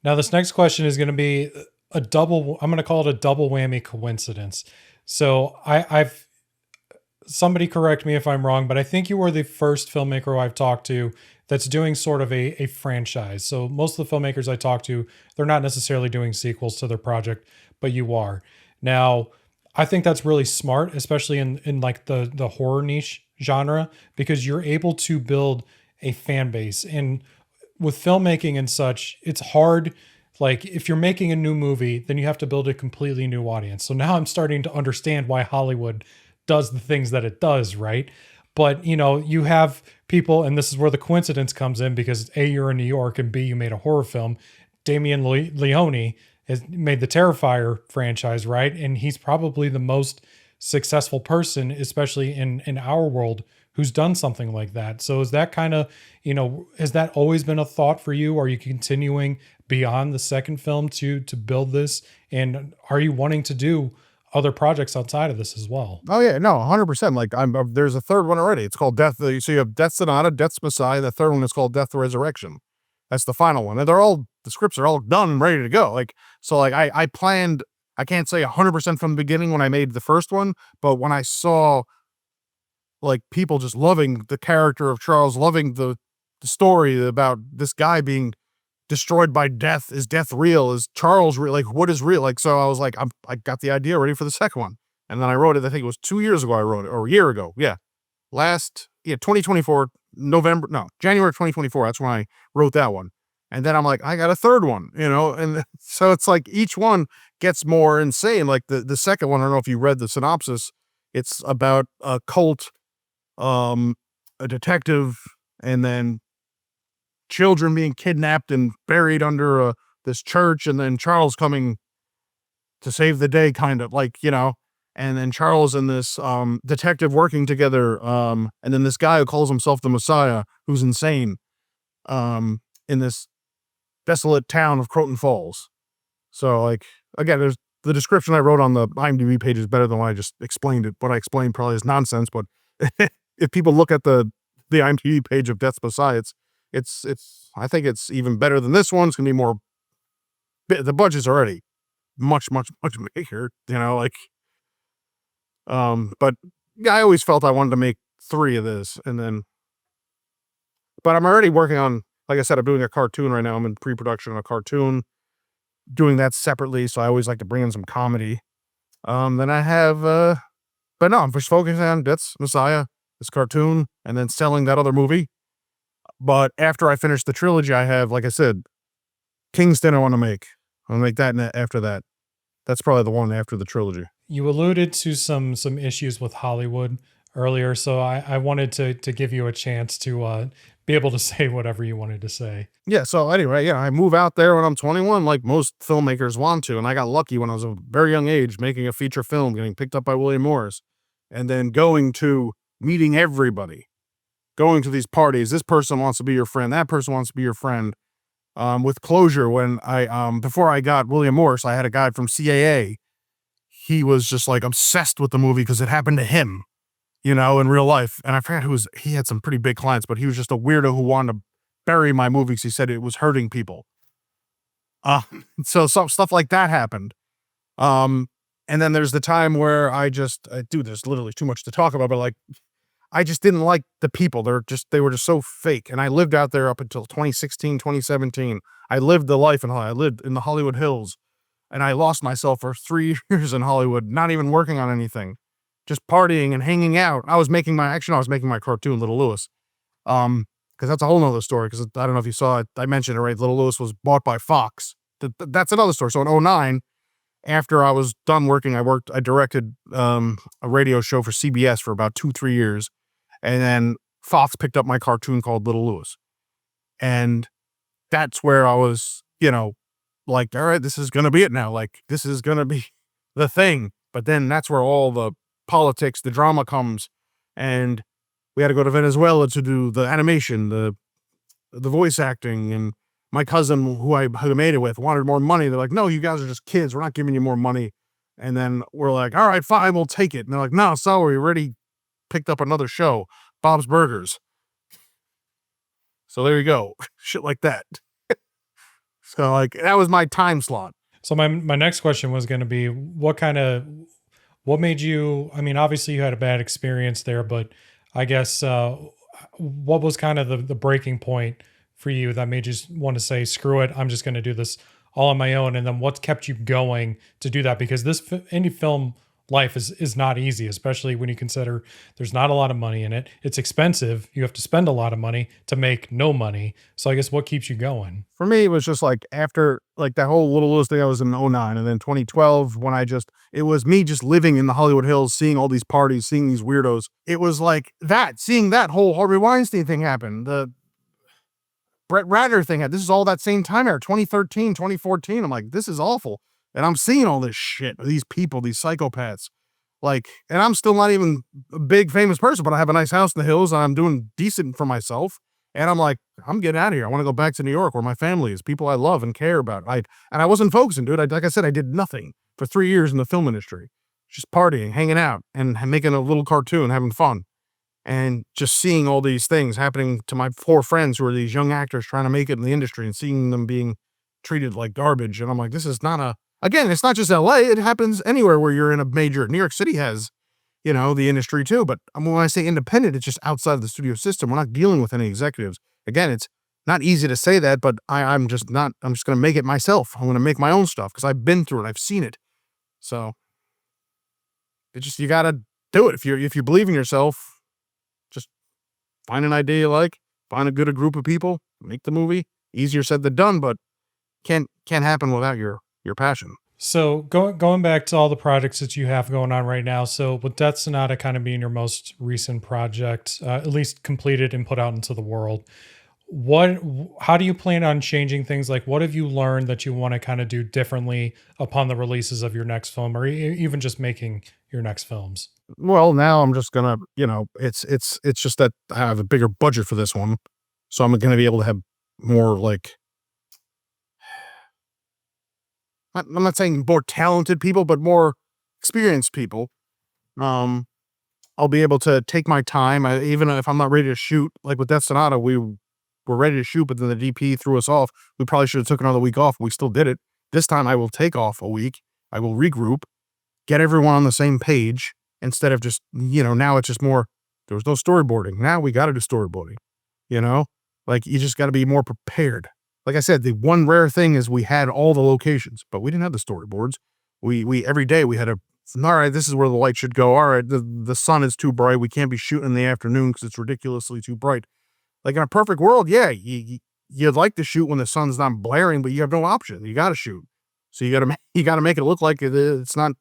Now, this next question is going to be a double. I'm going to call it a double whammy coincidence. So I've somebody correct me if I'm wrong, but I think you were the first filmmaker who I've talked to that's doing sort of a franchise. So most of the filmmakers I talk to, they're not necessarily doing sequels to their project, but you are. Now, I think that's really smart, especially in like the horror niche genre, because you're able to build a fan base. And with filmmaking and such, it's hard. Like if you're making a new movie, then you have to build a completely new audience. So now I'm starting to understand why Hollywood does the things that it does, right? But you have people, and this is where the coincidence comes in because A, you're in New York, and B, you made a horror film. Damien Leone has made the Terrifier franchise, right? And he's probably the most successful person, especially in our world, who's done something like that. So is that kind of, has that always been a thought for you? Are you continuing beyond the second film to build this? And are you wanting to do other projects outside of this as well? Oh yeah, no, 100%. Like there's a third one already. It's called Death. So you have Death Sonata, Death's Messiah. The third one is called Death the Resurrection. That's the final one. And the scripts are all done and ready to go. Like, so like I planned, I can't say 100% from the beginning when I made the first one, but when I saw like people just loving the character of Charles, loving the story about this guy being destroyed by death. Is death real? Is Charles real? Like, what is real? Like, so I was like, I got the idea ready for the second one. And then I wrote it. I think it was 2 years ago I wrote it, or a year ago. Yeah. 2024, January 2024. That's when I wrote that one. And then I'm like, I got a third one, and so it's like each one gets more insane. Like the second one, I don't know if you read the synopsis. It's about a cult, a detective, and then children being kidnapped and buried under this church, and then Charles coming to save the day, kind of like, and then Charles and this detective working together, and then this guy who calls himself the Messiah, who's insane, in this desolate town of Croton Falls. So like, again, there's the description I wrote on the IMDb page is better than what I just explained it. What I explained probably is nonsense, but if people look at the IMDb page of Death's Messiah, it's I think it's even better than this one. It's gonna be more. The budget's already much bigger, like. But yeah, I always felt I wanted to make 3 of this, and then. But I'm already working on, like I said, I'm doing a cartoon right now. I'm in pre-production on a cartoon, doing that separately. So I always like to bring in some comedy. Then I have, but no, I'm just focusing on Death's Messiah, this cartoon, and then selling that other movie. But after I finish the trilogy, I have, like I said, Kingston I want to make. I'll make that after that. That's probably the one after the trilogy. You alluded to some issues with Hollywood earlier, so I wanted to give you a chance to be able to say whatever you wanted to say. Yeah, so anyway, yeah, I move out there when I'm 21, like most filmmakers want to, and I got lucky when I was a very young age making a feature film, getting picked up by William Morris, and then going to meeting everybody, going to these parties. This person wants to be your friend, that person wants to be your friend. With closure, when I before I got William Morris, I had a guy from CAA. He was just like obsessed with the movie because it happened to him, in real life. And I forgot he had some pretty big clients, but he was just a weirdo who wanted to bury my movies. He said it was hurting people. So some stuff like that happened. And then there's the time where dude, there's literally too much to talk about, but like, I just didn't like the people. They were just so fake. And I lived out there up until 2016, 2017. I lived the life in Hollywood. I lived in the Hollywood Hills, and I lost myself for 3 years in Hollywood, not even working on anything, just partying and hanging out. I was making my cartoon, Little Lewis. Because that's a whole nother story. Because I don't know if you saw it. I mentioned it, right? Little Lewis was bought by Fox. That's another story. So in '09, after I was done working, I directed a radio show for CBS for about 2-3 years. And then Fox picked up my cartoon called Little Lewis. And that's where I was, like, all right, this is going to be it now. Like, this is going to be the thing. But then that's where all the politics, the drama comes. And we had to go to Venezuela to do the animation, the voice acting. And my cousin, who I made it with, wanted more money. They're like, no, you guys are just kids. We're not giving you more money. And then we're like, all right, fine, we'll take it. And they're like, no, sorry, we already picked up another show, Bob's Burgers. So there you go. Shit like that. So like that was my time slot. So my next question was going to be what made you, I mean, obviously you had a bad experience there, but I guess what was kind of the breaking point for you that made you want to say, screw it, I'm just going to do this all on my own? And then what's kept you going to do that? Because this indie film life is not easy, especially when you consider there's not a lot of money in it. It's expensive. You have to spend a lot of money to make no money. So I guess what keeps you going? For me, it was just like after like that whole Little Lewis thing, I was in '09, and then 2012 when it was me just living in the Hollywood Hills, seeing all these parties, seeing these weirdos. It was like seeing that whole Harvey Weinstein thing happen, the Brett Ratner thing. This is all that same time era, 2013, 2014. I'm like, this is awful. And I'm seeing all this shit, these people, these psychopaths. Like, and I'm still not even a big famous person, but I have a nice house in the hills and I'm doing decent for myself. And I'm like, I'm getting out of here. I want to go back to New York where my family is, people I love and care about. And I wasn't focusing, dude. Like I said, I did nothing for 3 years in the film industry, just partying, hanging out, and making a little cartoon, having fun. And just seeing all these things happening to my 4 friends who are these young actors trying to make it in the industry and seeing them being treated like garbage. And I'm like, this is not again, it's not just LA. It happens anywhere where you're in a major. New York City has, the industry too. But when I say independent, it's just outside of the studio system. We're not dealing with any executives. Again, it's not easy to say that, but I'm just going to make it myself. I'm going to make my own stuff because I've been through it. I've seen it. So you got to do it. If you believe in yourself, just find an idea you like, find a group of people, make the movie. Easier said than done, but can't happen without your passion. So going back to all the projects that you have going on right now. So with Death Sonata kind of being your most recent project, at least completed and put out into the world, how do you plan on changing things? Like, what have you learned that you want to kind of do differently upon the releases of your next film, or even just making your next films? Well, now I'm just gonna, it's just that I have a bigger budget for this one, so I'm gonna be able to have more like, I'm not saying more talented people, but more experienced people. I'll be able to take my time, even if I'm not ready to shoot. Like with Death Sonata, we were ready to shoot, but then the DP threw us off. We probably should have took another week off. We still did it. This time I will take off a week. I will regroup, get everyone on the same page instead of just, now it's just more, there was no storyboarding. Now we got to do storyboarding, like you just got to be more prepared. Like I said, the one rare thing is we had all the locations, but we didn't have the storyboards. We every day we had all right, this is where the light should go. All right, the sun is too bright. We can't be shooting in the afternoon because it's ridiculously too bright. Like in a perfect world, yeah, you'd like to shoot when the sun's not blaring, but you have no option. You got to shoot. So you gotta make it look like it's not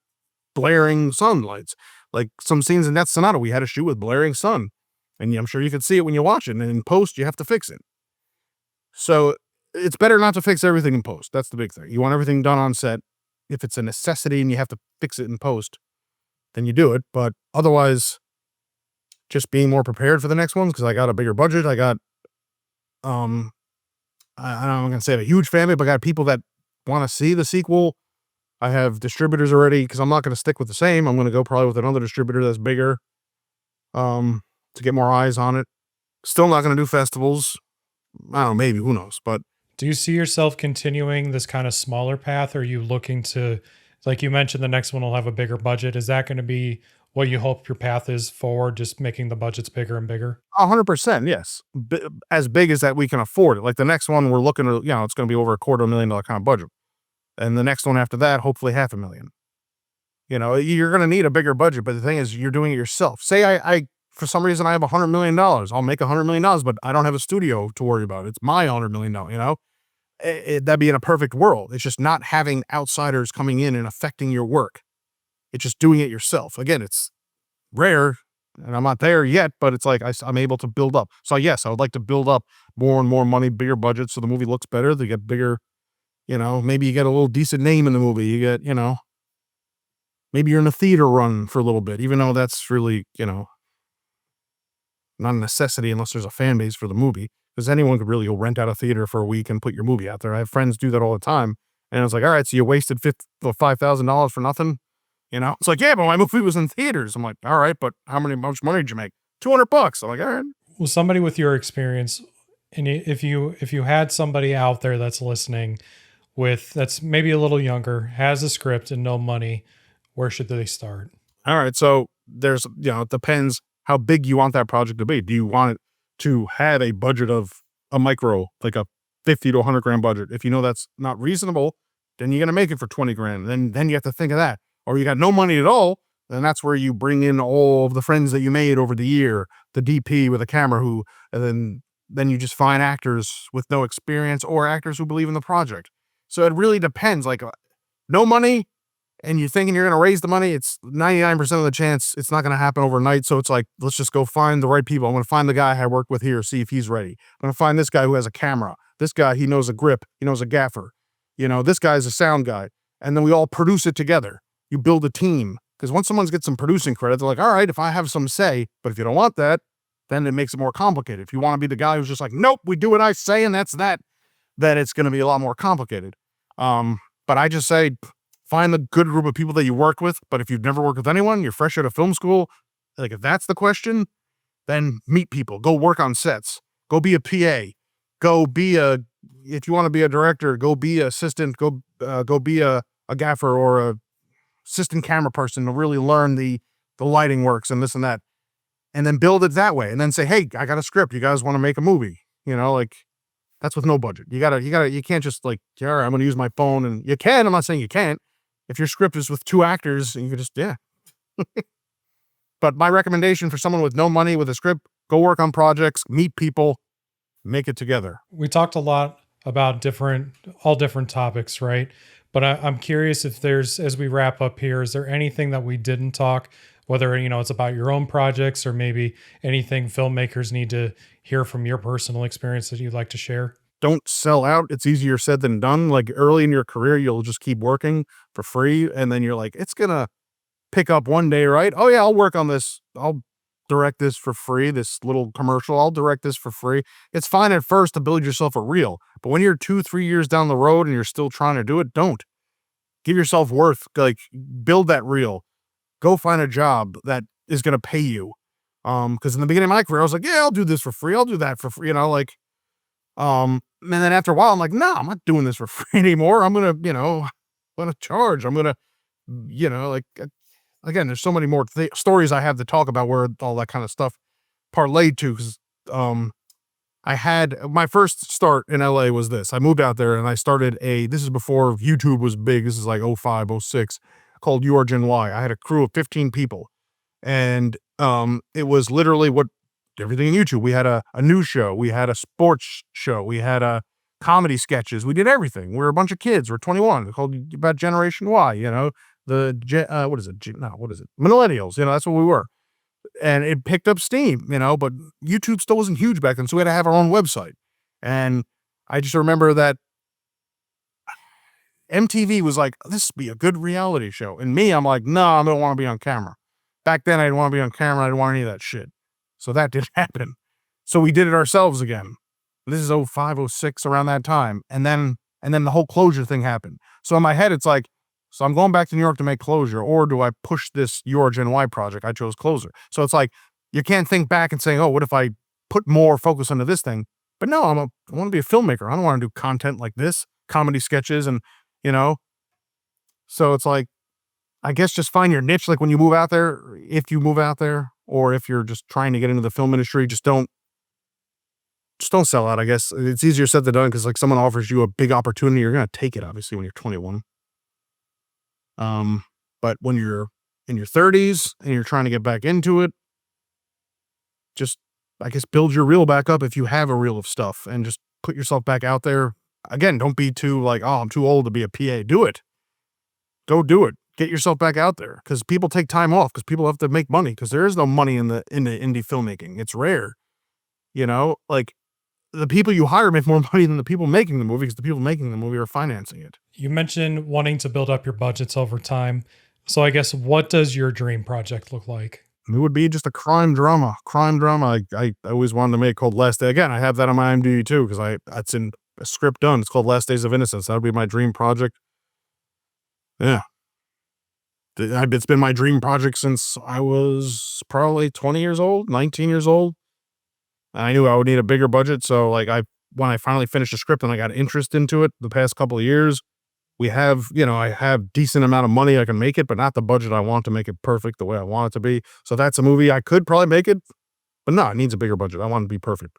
blaring sunlights. Like some scenes in that Sonata, we had to shoot with blaring sun, and I'm sure you could see it when you watch it. And in post, you have to fix it. So it's better not to fix everything in post. That's the big thing. You want everything done on set. If it's a necessity and you have to fix it in post, then you do it. But otherwise, just being more prepared for the next ones because I got a bigger budget. I got um I'm not gonna say I have a huge family, but I got people that want to see the sequel. I have distributors already because I'm not gonna stick with the same. I'm gonna go probably with another distributor that's bigger, to get more eyes on it. Still not gonna do festivals. I don't know, maybe, who knows? But Do you see yourself continuing this kind of smaller path? Or are you looking to, like you mentioned, the next one will have a bigger budget? Is that going to be what you hope your path is forward, just making the budgets bigger and bigger? 100%, yes. As big as that we can afford it. Like the next one, we're looking at, it's gonna be over $250,000 kind of budget. And the next one after that, hopefully 500,000. You're gonna need a bigger budget, but the thing is, you're doing it yourself. Say I for some reason I have $100 million. I'll make $100 million, but I don't have a studio to worry about. It's my $100 million. That'd be in a perfect world. It's just not having outsiders coming in and affecting your work. It's just doing it yourself. Again, it's rare, and I'm not there yet, but it's like I'm able to build up. So yes, I would like to build up more and more money, bigger budgets, so the movie looks better. They get bigger. Maybe you get a little decent name in the movie. You get, maybe you're in a theater run for a little bit, even though that's really, not a necessity unless there's a fan base for the movie. Because anyone could really go rent out a theater for a week and put your movie out there. I have friends do that all the time. And it's like, all right, so you wasted $5,000 for nothing? It's like, yeah, but my movie was in theaters. I'm like, all right, but how much money did you make? $200. I'm like, all right. Well, somebody with your experience, and if you had somebody out there that's listening that's maybe a little younger, has a script and no money, where should they start? All right. So there's, it depends how big you want that project to be. Do you want it to have a budget of a micro, like a 50 to 100 grand budget? If you know that's not reasonable, then you're going to make it for 20 grand. Then you have to think of that. Or you got no money at all, then that's where you bring in all of the friends that you made over the year, the DP with a camera and then you just find actors with no experience or actors who believe in the project. So it really depends. Like no money, and you're thinking you're going to raise the money, it's 99% of the chance it's not going to happen overnight. So it's like, let's just go find the right people. I'm going to find the guy I work with here, see if he's ready. I'm going to find this guy who has a camera. This guy, he knows a grip. He knows a gaffer. This guy's a sound guy. And then we all produce it together. You build a team. Because once someone gets some producing credit, they're like, all right, if I have some say, but if you don't want that, then it makes it more complicated. If you want to be the guy who's just like, nope, we do what I say and that's that, then it's going to be a lot more complicated. But I just say, find the good group of people that you work with. But if you've never worked with anyone, you're fresh out of film school, like if that's the question, then meet people. Go work on sets. Go be a PA. If you want to be a director, go be an assistant. Go be a gaffer or a assistant camera person to really learn the lighting works and this and that. And then build it that way. And then say, hey, I got a script. You guys want to make a movie? Like that's with no budget. You can't just like, yeah, I'm going to use my phone, and you can. I'm not saying you can't. If your script is with 2 actors, you can just, yeah. But my recommendation for someone with no money with a script, go work on projects, meet people, make it together. We talked a lot about all different topics, right? But I'm curious if as we wrap up here, is there anything that we didn't talk, whether, it's about your own projects or maybe anything filmmakers need to hear from your personal experience that you'd like to share? Don't sell out. It's easier said than done. Like early in your career, you'll just keep working for free. And then you're like, it's going to pick up one day, right? Oh yeah, I'll work on this. I'll direct this for free. This little commercial, I'll direct this for free. It's fine at first to build yourself a reel, but when you're 2-3 years down the road and you're still trying to do it, don't. Give yourself worth, like build that reel. Go find a job that is going to pay you. Cause in the beginning of my career, I was like, yeah, I'll do this for free. I'll do that for free. And then after a while, I'm like, no, I'm not doing this for free anymore. I'm going to, I'm going to charge. I'm going to, again, there's so many more stories I have to talk about where all that kind of stuff parlayed to. Cause, I had my first start in LA was this. I moved out there and I started this is before YouTube was big. This is like 05, 06, called You Are Gen Y. I had a crew of 15 people. And it was literally everything in YouTube. We had a news show. We had a sports show. We had comedy sketches. We did everything. We were a bunch of kids. We're 21. We're called about Generation Y, what is it? What is it? Millennials, that's what we were. And it picked up steam, but YouTube still wasn't huge back then. So we had to have our own website. And I just remember that MTV was like, this would be a good reality show. And me, I'm like, no, I don't want to be on camera. Back then, I didn't want to be on camera. I didn't want any of that shit. So that didn't happen. So we did it ourselves again. This is 05, 06, around that time. And then the whole Closure thing happened. So in my head, it's like, so I'm going back to New York to make Closure, or do I push this Your Gen Y project? I chose Closure. So it's like, you can't think back and say, oh, what if I put more focus into this thing? But no, I want to be a filmmaker. I don't want to do content like this, comedy sketches, and, so it's like, I guess just find your niche. Like when you move out there, if you move out there, or if you're just trying to get into the film industry, just don't sell out. I guess it's easier said than done, because like someone offers you a big opportunity, you're going to take it, obviously, when you're 21. But when you're in your 30s and you're trying to get back into it, just, I guess, build your reel back up if you have a reel of stuff, and just put yourself back out there. Again, don't be too like, oh, I'm too old to be a PA. Do it. Go do it. Get yourself back out there, because people take time off, because people have to make money, because there is no money in the indie filmmaking. It's rare. Like the people you hire make more money than the people making the movie, because the people making the movie are financing it. You mentioned wanting to build up your budgets over time. So I guess, what does your dream project look like? It would be just a crime drama. I always wanted to make, called Last Day. Again, I have that on my IMDb too, because it's in a script done. It's called Last Days of Innocence. That would be my dream project. Yeah. It's been my dream project since I was probably 20 years old, 19 years old. And I knew I would need a bigger budget. So like when I finally finished the script and I got interest into it the past couple of years, I have decent amount of money. I can make it, but not the budget I want to make it perfect the way I want it to be. So that's a movie I could probably make it, but no, it needs a bigger budget. I want it to be perfect.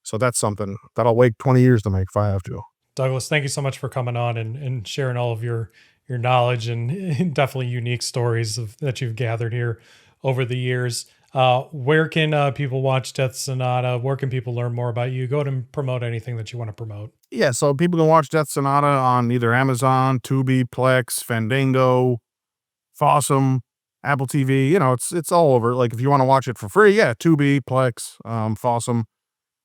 So that's something that I'll wait 20 years to make if I have to. Douglas, thank you so much for coming on and sharing all of your knowledge and definitely unique stories that you've gathered here over the years. Where can people watch Death Sonata? Where can people learn more about you? Go ahead and promote anything that you want to promote. Yeah, so people can watch Death Sonata on either Amazon, Tubi, Plex, Fandango, Fossum, Apple TV. It's all over. Like if you want to watch it for free, yeah, Tubi, Plex, Fossum.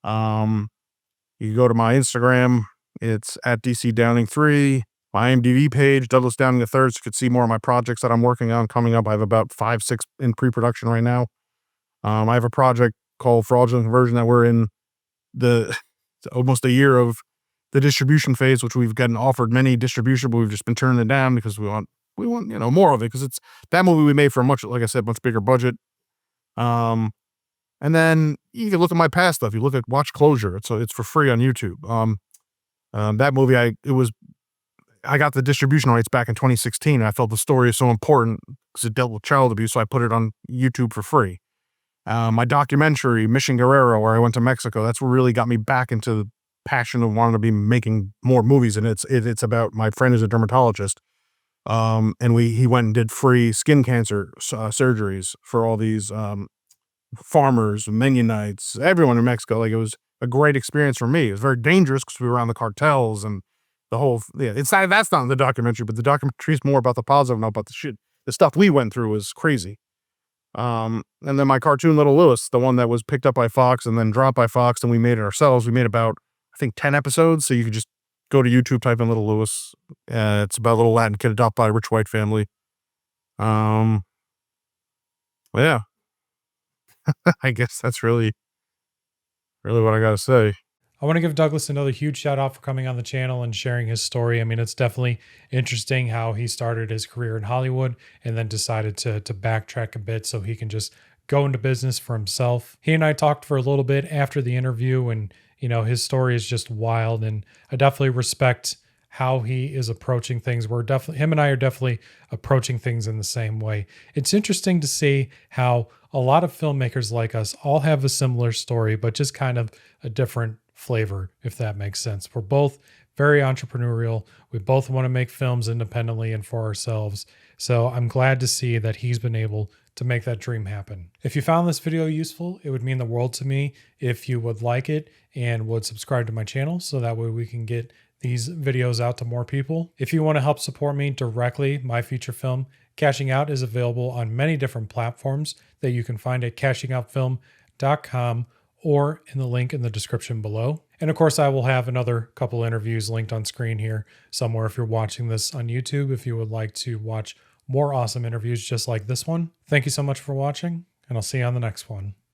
You can go to my Instagram. It's at DC Downing 3. My IMDb page, Douglas Downing III, so you could see more of my projects that I'm working on coming up. I have about 5, 6 in pre-production right now. I have a project called Fraudulent Conversion that we're in almost a year of the distribution phase, which we've gotten offered many distribution, but we've just been turning it down because we want more of it, because it's that movie we made for like I said, much bigger budget. And then you can look at my past stuff. You watch Closure. It's for free on YouTube. That movie, I got the distribution rights back in 2016. And I felt the story is so important because it dealt with child abuse. So I put it on YouTube for free. My documentary, Mission Guerrero, where I went to Mexico, that's what really got me back into the passion of wanting to be making more movies. And it's about my friend who's a dermatologist. And he went and did free skin cancer surgeries for all these farmers, Mennonites, everyone in Mexico. Like, it was a great experience for me. It was very dangerous because we were around the cartels and the whole, that's not in the documentary, but the documentary is more about the positive, not about the shit. The stuff we went through was crazy. And then my cartoon, Little Lewis, the one that was picked up by Fox and then dropped by Fox, and we made it ourselves. We made about, I think, 10 episodes. So you could just go to YouTube, type in Little Lewis. It's about a little Latin kid adopted by a rich white family. Yeah, I guess that's really what I got to say. I want to give Douglas another huge shout out for coming on the channel and sharing his story. I mean, it's definitely interesting how he started his career in Hollywood and then decided to backtrack a bit so he can just go into business for himself. He and I talked for a little bit after the interview, and his story is just wild, and I definitely respect how he is approaching things. Him and I are definitely approaching things in the same way. It's interesting to see how a lot of filmmakers like us all have a similar story, but just kind of a different flavor, if that makes sense. We're both very entrepreneurial. We both want to make films independently and for ourselves. So I'm glad to see that he's been able to make that dream happen. If you found this video useful, it would mean the world to me if you would like it and would subscribe to my channel so that way we can get these videos out to more people. If you want to help support me directly, my feature film, Cashing Out, is available on many different platforms that you can find at cashingoutfilm.com or in the link in the description below. And of course, I will have another couple interviews linked on screen here somewhere if you're watching this on YouTube, if you would like to watch more awesome interviews just like this one. Thank you so much for watching, and I'll see you on the next one.